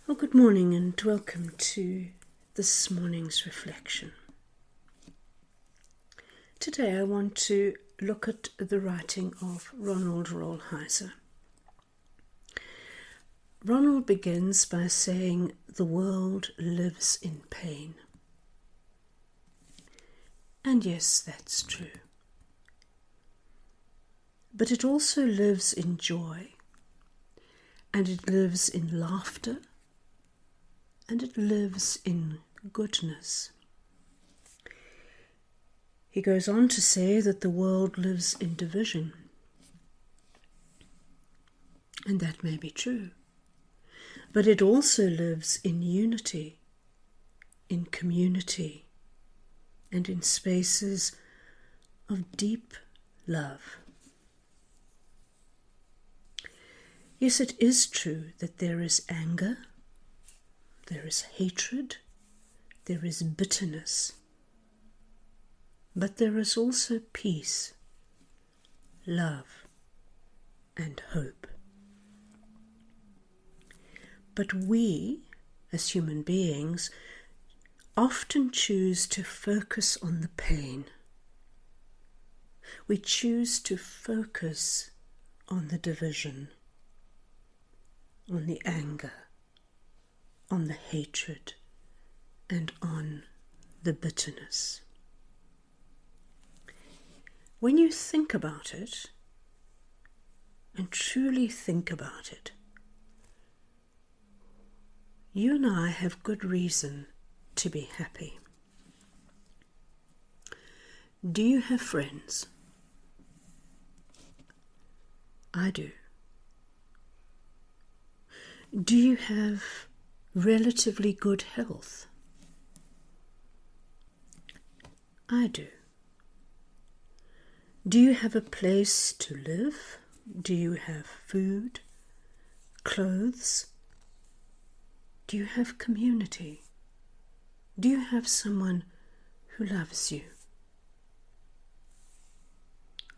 Well, good morning and welcome to this morning's reflection. Today I want to look at the writing of Ronald Rolheiser. Ronald begins by saying, "The world lives in pain." And yes, that's true. But it also lives in joy, and it lives in laughter, and it lives in goodness. He goes on to say that the world lives in division. And that may be true. But it also lives in unity, in community, and in spaces of deep love. Yes, it is true that there is anger, there is hatred, there is bitterness. But there is also peace, love, and hope. But we, as human beings, often choose to focus on the pain. We choose to focus on the division, on the anger, on the hatred, and on the bitterness. When you think about it, and truly think about it, you and I have good reason to be happy. Do you have friends? I do. Do you have relatively good health? I do. Do you have a place to live? Do you have food, clothes? Do you have community? Do you have someone who loves you?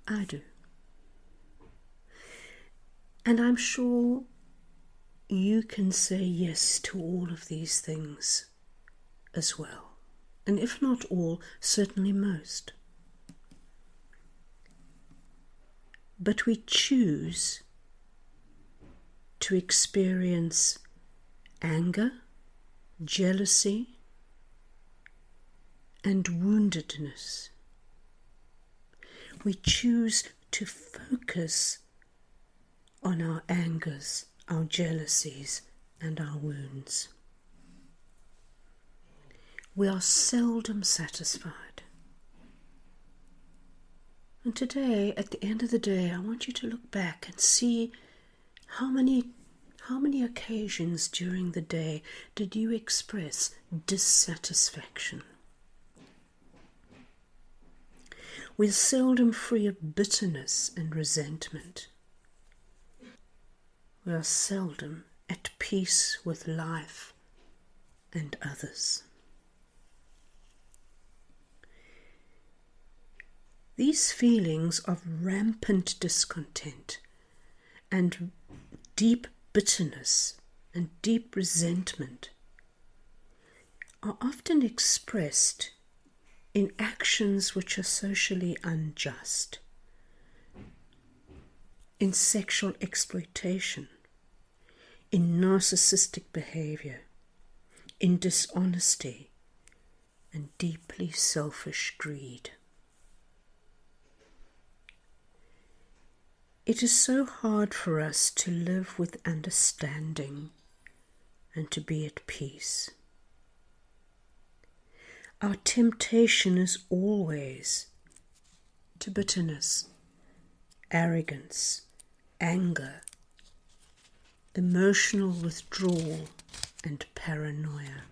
I do. And I'm sure you can say yes to all of these things as well. And if not all, certainly most. But we choose to experience anger, jealousy, and woundedness. We choose to focus on our angers, our jealousies, and our wounds. We are seldom satisfied. And today, at the end of the day, I want you to look back and see how many occasions during the day did you express dissatisfaction? We're seldom free of bitterness and resentment. We are seldom at peace with life and others. These feelings of rampant discontent and deep bitterness and deep resentment are often expressed in actions which are socially unjust, in sexual exploitation, in narcissistic behavior, in dishonesty, and deeply selfish greed. It is so hard for us to live with understanding and to be at peace. Our temptation is always to bitterness, arrogance, anger, emotional withdrawal, and paranoia.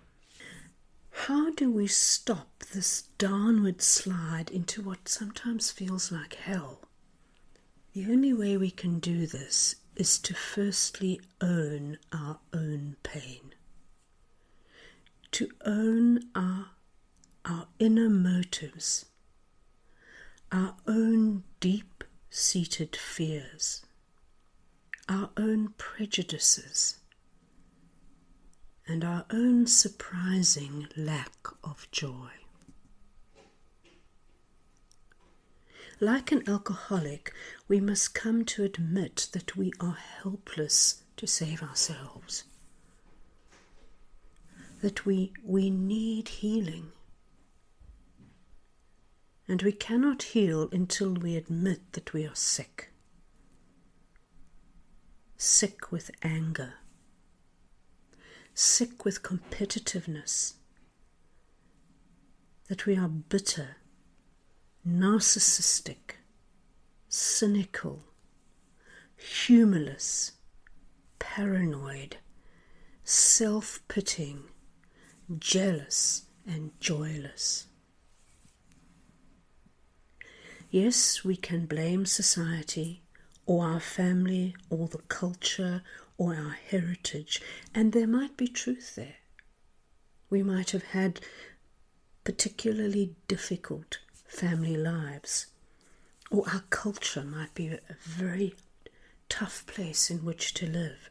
How do we stop this downward slide into what sometimes feels like hell? The only way we can do this is to firstly own our own pain, to own our inner motives, our own deep-seated fears, our own prejudices, and our own surprising lack of joy. Like an alcoholic, we must come to admit that we are helpless to save ourselves, that we need healing. And we cannot heal until we admit that we are sick. Sick with anger, sick with competitiveness, that we are bitter, narcissistic, cynical, humorless, paranoid, self-pitying, jealous, and joyless. Yes, we can blame society, or our family, or the culture, or our heritage, and there might be truth there. We might have had particularly difficult family lives, or our culture might be a very tough place in which to live.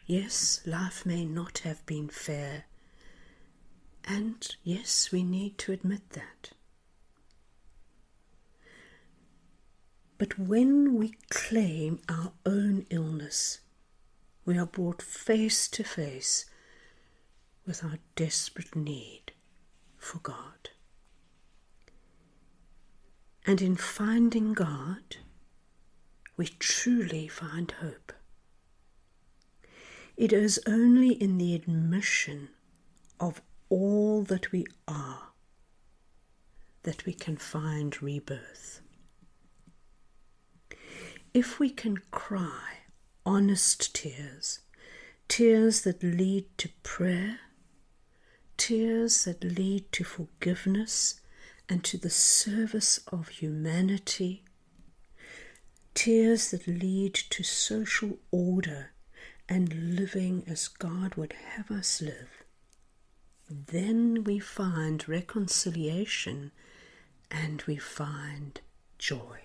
Yes, life may not have been fair, and yes, we need to admit that. But when we claim our own illness, we are brought face to face with our desperate need for God. And in finding God, we truly find hope. It is only in the admission of all that we are that we can find rebirth. If we can cry honest tears, tears that lead to prayer, tears that lead to forgiveness and to the service of humanity, tears that lead to social order and living as God would have us live, then we find reconciliation and we find joy.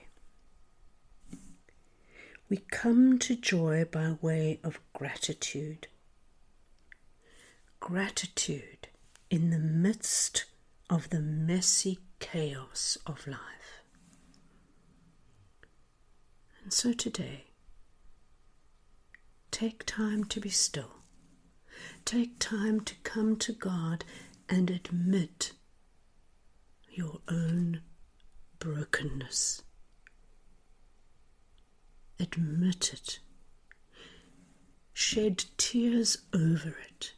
We come to joy by way of gratitude. Gratitude in the midst of the messy chaos of life. And so today, take time to be still. Take time to come to God and admit your own brokenness. Admit it. Shed tears over it.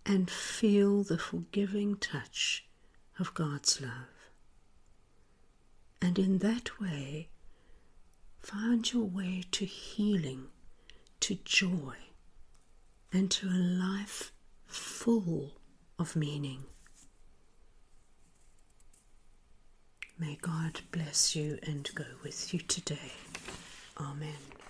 And feel the forgiving touch of God's love. And in that way, find your way to healing, to joy, and to a life full of meaning. May God bless you and go with you today. Amen.